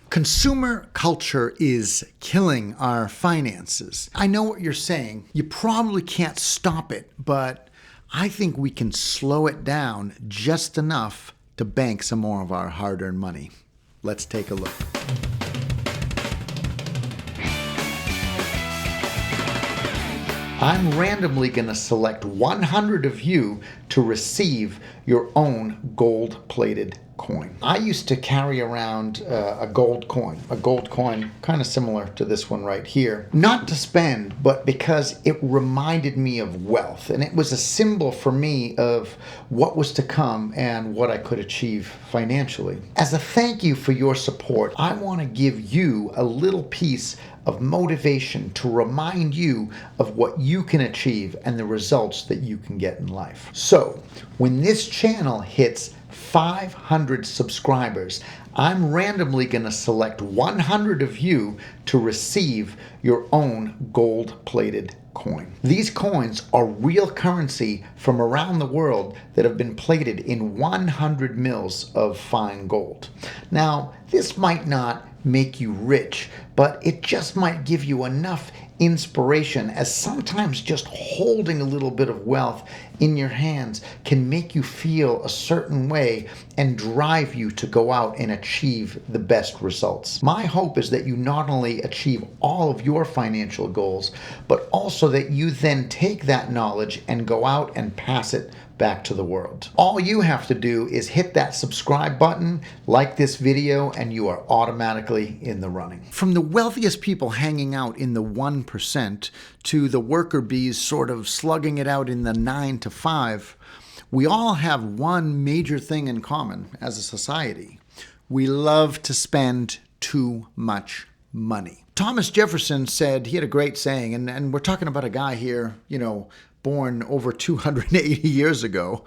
Consumer culture is killing our finances. I know what you're saying. You probably can't stop it, but I think we can slow it down just enough to bank some more of our hard-earned money. Let's take a look. I'm randomly going to select 100 of you to receive your own gold-plated coin. I used to carry around a gold coin kind of similar to this one right here. Not to spend, but because it reminded me of wealth. And it was a symbol for me of what was to come and what I could achieve financially. As a thank you for your support, I want to give you a little piece of motivation to remind you of what you can achieve and the results that you can get in life. So, when this channel hits 500 subscribers, I'm randomly going to select 100 of you to receive your own gold-plated coin. These coins are real currency from around the world that have been plated in 100 mils of fine gold. Now, this might not make you rich, but it just might give you enough inspiration, as sometimes just holding a little bit of wealth in your hands can make you feel a certain way and drive you to go out and achieve the best results. My hope is that you not only achieve all of your financial goals, but also that you then take that knowledge and go out and pass it back to the world. All you have to do is hit that subscribe button, like this video, and you are automatically in the running. From the wealthiest people hanging out in the 1% to the worker bees sort of slugging it out in the 9 to 5, we all have one major thing in common as a society. We love to spend too much money. Thomas Jefferson said, he had a great saying, and we're talking about a guy here, born over 280 years ago.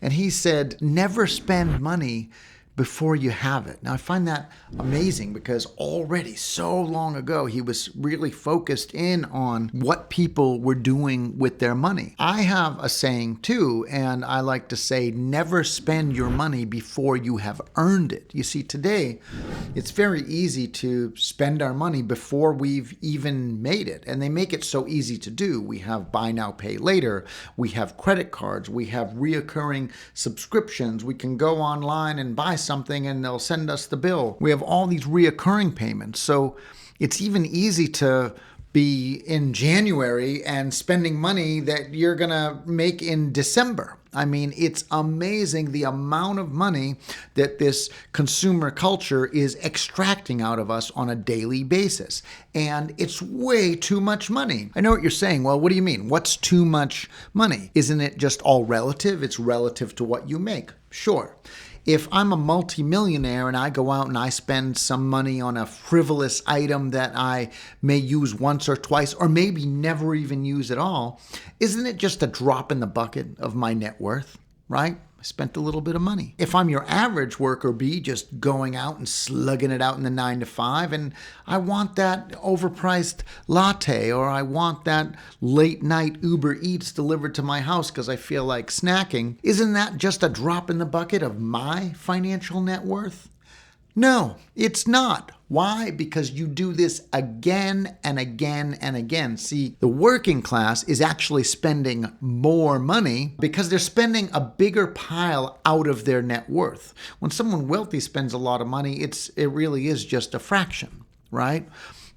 And he said, never spend money before you have it. Now, I find that amazing because already so long ago, he was really focused in on what people were doing with their money. I have a saying too, and I like to say, never spend your money before you have earned it. You see, today, it's very easy to spend our money before we've even made it. And they make it so easy to do. We have buy now, pay later. We have credit cards. We have reoccurring subscriptions. We can go online and buy something and they'll send us the bill. We have all these reoccurring payments. So it's even easy to be in January and spending money that you're going to make in December. I mean, it's amazing the amount of money that this consumer culture is extracting out of us on a daily basis. And it's way too much money. I know what you're saying. Well, what do you mean? What's too much money? Isn't it just all relative? It's relative to what you make. Sure. If I'm a multimillionaire and I go out and I spend some money on a frivolous item that I may use once or twice, or maybe never even use at all, isn't it just a drop in the bucket of my net worth, right? I spent a little bit of money. If I'm your average worker bee, just going out and slugging it out in the 9 to 5, and I want that overpriced latte, or I want that late night Uber Eats delivered to my house because I feel like snacking, isn't that just a drop in the bucket of my financial net worth? No, it's not. Why? Because you do this again and again and again. See, the working class is actually spending more money because they're spending a bigger pile out of their net worth. When someone wealthy spends a lot of money, it really is just a fraction, right?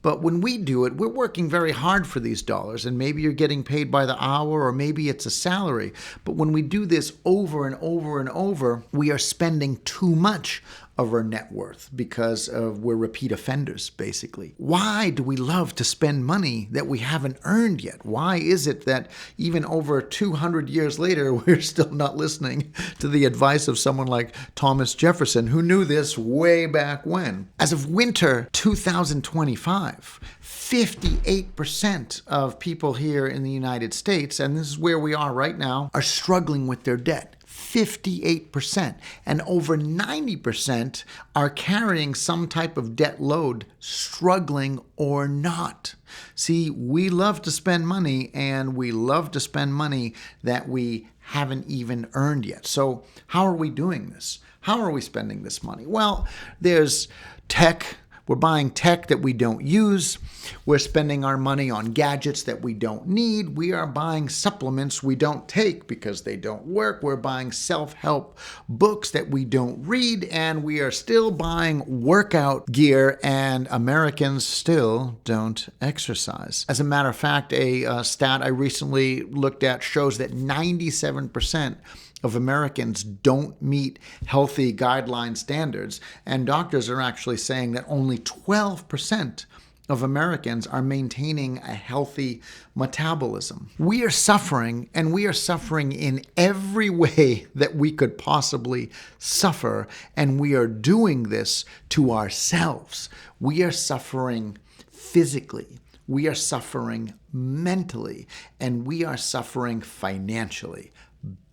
But when we do it, we're working very hard for these dollars, and maybe you're getting paid by the hour, or maybe it's a salary. But when we do this over and over and over, we are spending too much of our net worth because we're repeat offenders, basically. Why do we love to spend money that we haven't earned yet? Why is it that even over 200 years later, we're still not listening to the advice of someone like Thomas Jefferson, who knew this way back when? As of winter 2025, 58% of people here in the United States, and this is where we are right now, are struggling with their debt. 58%, and over 90% are carrying some type of debt load, struggling or not. See, we love to spend money, and we love to spend money that we haven't even earned yet. So how are we doing this? How are we spending this money? Well, there's tech We're buying tech that we don't use. We're spending our money on gadgets that we don't need. We are buying supplements we don't take because they don't work. We're buying self-help books that we don't read, and we are still buying workout gear, and Americans still don't exercise. As a matter of fact, a stat I recently looked at shows that 97% of Americans don't meet healthy guideline standards, and doctors are actually saying that only 12% of Americans are maintaining a healthy metabolism. We are suffering, and we are suffering in every way that we could possibly suffer, and we are doing this to ourselves. We are suffering physically. We are suffering mentally, and we are suffering financially.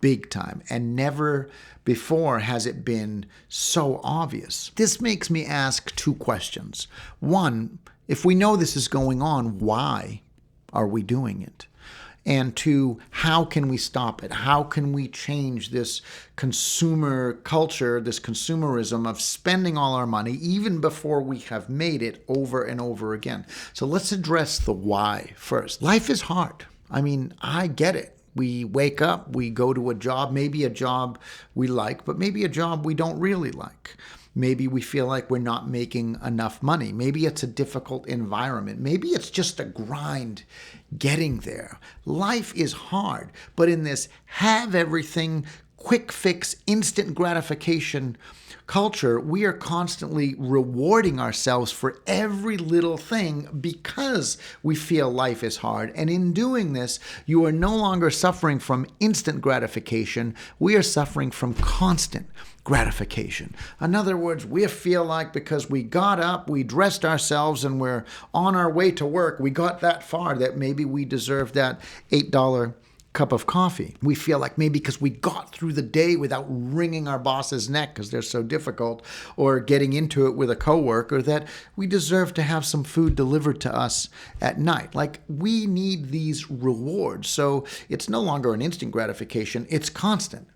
Big time. And never before has it been so obvious. This makes me ask two questions. One, if we know this is going on, why are we doing it? And two, how can we stop it? How can we change this consumer culture, this consumerism of spending all our money even before we have made it over and over again? So let's address the why first. Life is hard. I mean, I get it. We wake up, we go to a job, maybe a job we like, but maybe a job we don't really like. Maybe we feel like we're not making enough money. Maybe it's a difficult environment. Maybe it's just a grind getting there. Life is hard, but in this have everything, quick fix, instant gratification culture, we are constantly rewarding ourselves for every little thing because we feel life is hard. And in doing this, you are no longer suffering from instant gratification. We are suffering from constant gratification. In other words, we feel like because we got up, we dressed ourselves, and we're on our way to work, we got that far that maybe we deserve that $8 cup of coffee. We feel like maybe because we got through the day without wringing our boss's neck because they're so difficult, or getting into it with a coworker, that we deserve to have some food delivered to us at night. Like, we need these rewards. So it's no longer an instant gratification, it's constant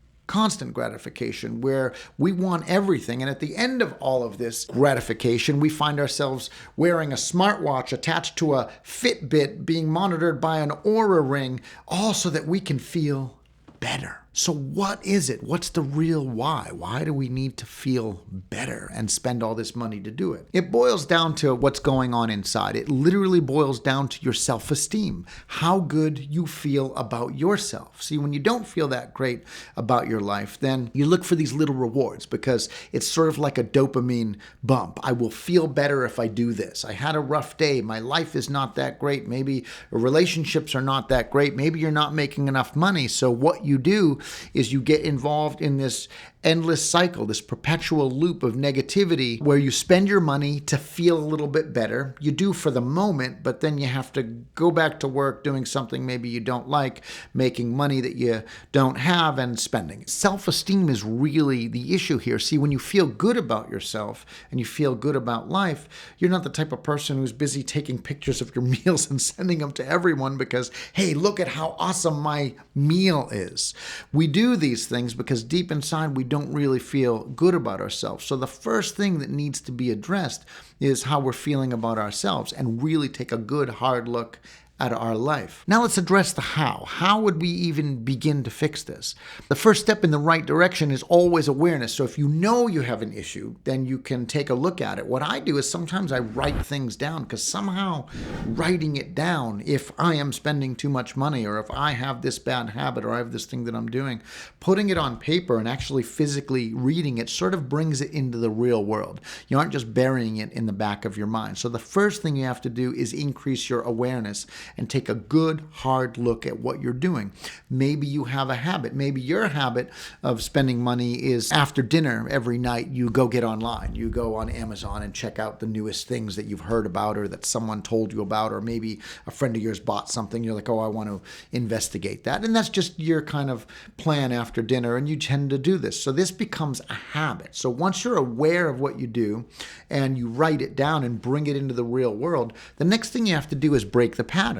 gratification, where we want everything. And at the end of all of this gratification, we find ourselves wearing a smartwatch attached to a Fitbit, being monitored by an Oura ring, all so that we can feel better. So what is it? What's the real why? Why do we need to feel better and spend all this money to do it? It boils down to what's going on inside. It literally boils down to your self-esteem, how good you feel about yourself. See, when you don't feel that great about your life, then you look for these little rewards because it's sort of like a dopamine bump. I will feel better if I do this. I had a rough day. My life is not that great. Maybe relationships are not that great. Maybe you're not making enough money. So what you do is you get involved in this endless cycle, this perpetual loop of negativity where you spend your money to feel a little bit better. You do for the moment, but then you have to go back to work doing something maybe you don't like, making money that you don't have, and spending. Self-esteem is really the issue here. See, when you feel good about yourself and you feel good about life, you're not the type of person who's busy taking pictures of your meals and sending them to everyone because, hey, look at how awesome my meal is. We do these things because deep inside we don't really feel good about ourselves. So the first thing that needs to be addressed is how we're feeling about ourselves, and really take a good hard look at our life. Now let's address the how. How would we even begin to fix this? The first step in the right direction is always awareness. So if you know you have an issue, then you can take a look at it. What I do is sometimes I write things down, because somehow writing it down, if I am spending too much money, or if I have this bad habit, or I have this thing that I'm doing, putting it on paper and actually physically reading it sort of brings it into the real world. You aren't just burying it in the back of your mind. So the first thing you have to do is increase your awareness and take a good hard look at what you're doing. Maybe you have a habit. Maybe your habit of spending money is after dinner every night you go get online. You go on Amazon and check out the newest things that you've heard about or that someone told you about, or maybe a friend of yours bought something. You're like, oh, I want to investigate that. And that's just your kind of plan after dinner, and you tend to do this. So this becomes a habit. So once you're aware of what you do and you write it down and bring it into the real world, the next thing you have to do is break the pattern.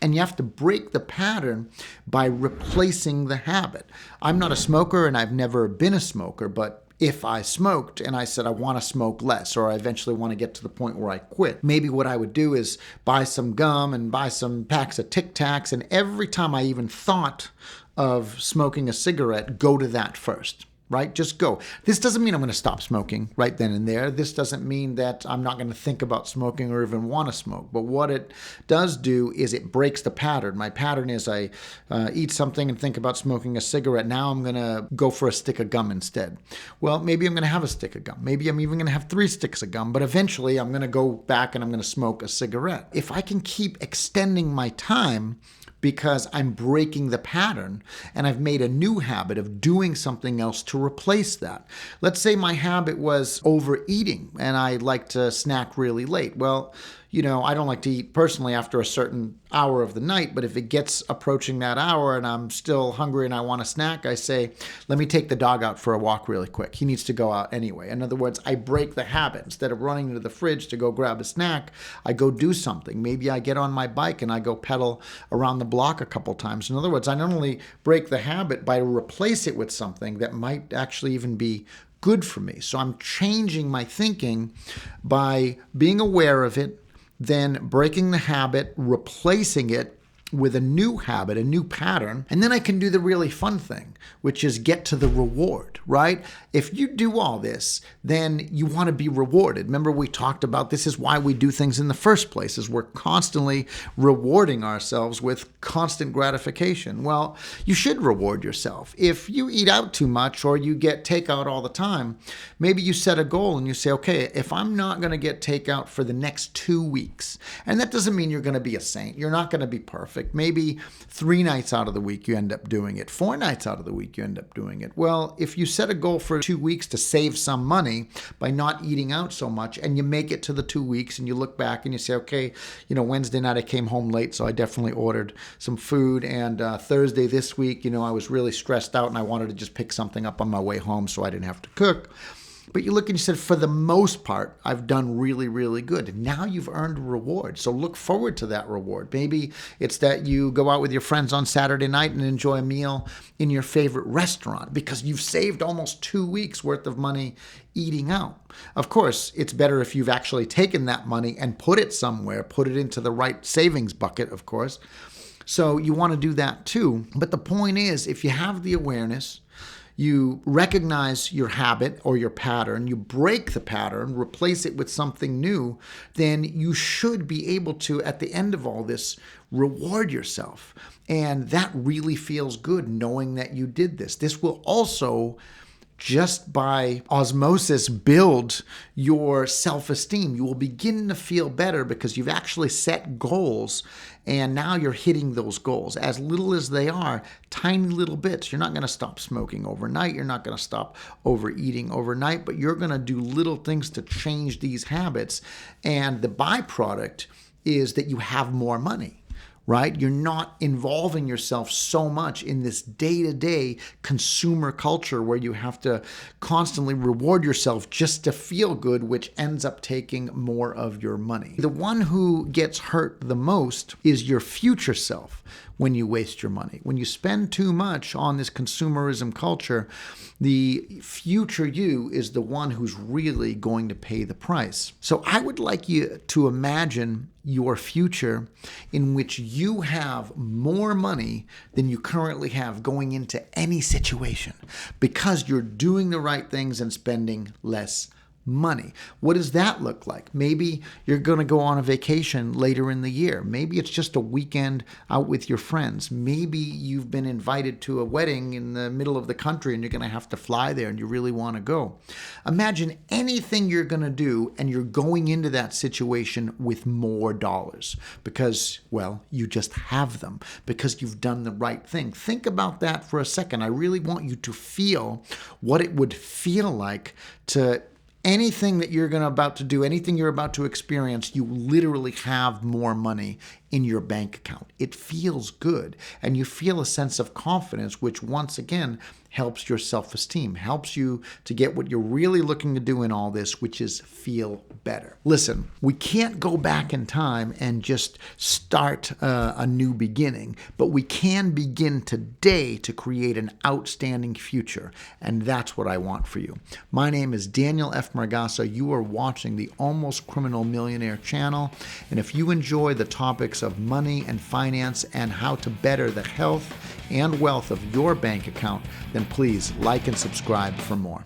And you have to break the pattern by replacing the habit. I'm not a smoker and I've never been a smoker, but if I smoked and I said I want to smoke less, or I eventually want to get to the point where I quit, maybe what I would do is buy some gum and buy some packs of Tic Tacs, and every time I even thought of smoking a cigarette, go to that first. Right? Just go. This doesn't mean I'm going to stop smoking right then and there. This doesn't mean that I'm not going to think about smoking or even want to smoke. But what it does do is it breaks the pattern. My pattern is I eat something and think about smoking a cigarette. Now I'm going to go for a stick of gum instead. Well, maybe I'm going to have a stick of gum. Maybe I'm even going to have 3 sticks of gum. But eventually I'm going to go back and I'm going to smoke a cigarette. If I can keep extending my time, because I'm breaking the pattern and I've made a new habit of doing something else to replace that. Let's say my habit was overeating and I like to snack really late. Well, I don't like to eat personally after a certain hour of the night, but if it gets approaching that hour and I'm still hungry and I want a snack, I say, let me take the dog out for a walk really quick. He needs to go out anyway. In other words, I break the habit. Instead of running to the fridge to go grab a snack, I go do something. Maybe I get on my bike and I go pedal around the block a couple times. In other words, I not only break the habit, but I replace it with something that might actually even be good for me. So I'm changing my thinking by being aware of it, then breaking the habit, replacing it with a new habit, a new pattern, and then I can do the really fun thing, which is get to the reward, right? If you do all this, then you want to be rewarded. Remember, we talked about this is why we do things in the first place, is we're constantly rewarding ourselves with constant gratification. Well, you should reward yourself. If you eat out too much or you get takeout all the time, maybe you set a goal and you say, okay, if I'm not going to get takeout for the next 2 weeks, and that doesn't mean you're going to be a saint. You're not going to be perfect. Maybe 3 nights out of the week you end up doing it. 4 nights out of the week you end up doing it. Well, if you set a goal for 2 weeks to save some money by not eating out so much, and you make it to the 2 weeks and you look back and you say, okay, Wednesday night I came home late, so I definitely ordered some food. And Thursday this week, I was really stressed out and I wanted to just pick something up on my way home so I didn't have to cook. But you look and you said, for the most part, I've done really, really good. Now you've earned a reward. So look forward to that reward. Maybe it's that you go out with your friends on Saturday night and enjoy a meal in your favorite restaurant because you've saved almost 2 weeks worth of money eating out. Of course, it's better if you've actually taken that money and put it somewhere, put it into the right savings bucket, of course. So you want to do that too. But the point is, if you have the awareness, you recognize your habit or your pattern, you break the pattern, replace it with something new, then you should be able to, at the end of all this, reward yourself. And that really feels good knowing that you did this. This will also, just by osmosis, build your self-esteem. You will begin to feel better because you've actually set goals and now you're hitting those goals. As little as they are, tiny little bits. You're not going to stop smoking overnight. You're not going to stop overeating overnight, but you're going to do little things to change these habits. And the byproduct is that you have more money. Right? You're not involving yourself so much in this day-to-day consumer culture where you have to constantly reward yourself just to feel good, which ends up taking more of your money. The one who gets hurt the most is your future self when you waste your money. When you spend too much on this consumerism culture, the future you is the one who's really going to pay the price. So I would like you to imagine your future in which you have more money than you currently have going into any situation because you're doing the right things and spending less money. What does that look like? Maybe you're going to go on a vacation later in the year. Maybe it's just a weekend out with your friends. Maybe you've been invited to a wedding in the middle of the country and you're going to have to fly there and you really want to go. Imagine anything you're going to do and you're going into that situation with more dollars because, well, you just have them because you've done the right thing. Think about that for a second. I really want you to feel what it would feel like to anything that you're about to do, anything you're about to experience, you literally have more money in your bank account. It feels good, and you feel a sense of confidence, which once again helps your self-esteem, helps you to get what you're really looking to do in all this, which is feel better. Listen, we can't go back in time and just start a new beginning, but we can begin today to create an outstanding future, and that's what I want for you. My name is Daniel F. Margasa. You are watching the Almost Criminal Millionaire channel, and if you enjoy the topics of money and finance and how to better the health and wealth of your bank account, then please like and subscribe for more.